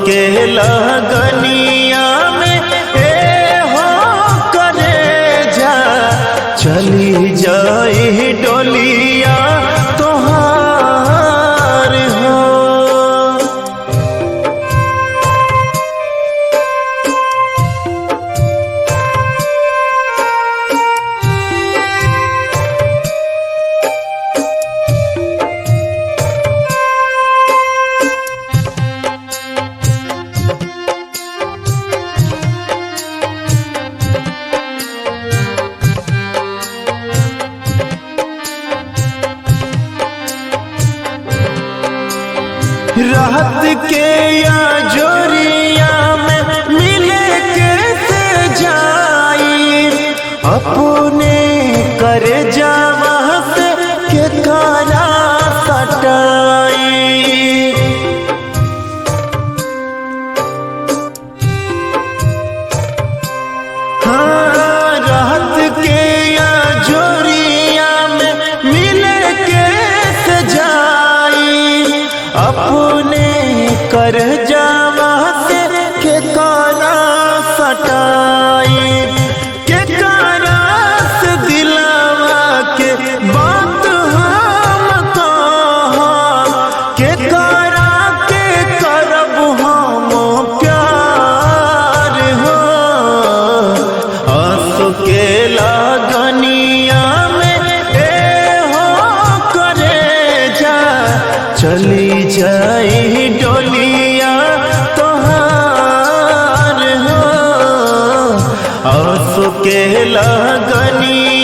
के लगनिया में हो करे जा चली जाई डोलिया तोहार हो। रात के या जोरिया में मिले कैसे जाई अपने कर जावा से के कारा सटाई। हाँ रात के या जोरिया में मिले कैसे जाई अपने कर जावा से के कारा सटाई। के कारा से दिलावा के बात हम कहा के कारा के करब हम प्यार हो। आंसू के लगनिया में हो करे जा चली जाई डोलिया तोहार हो। आंसू के लगनिया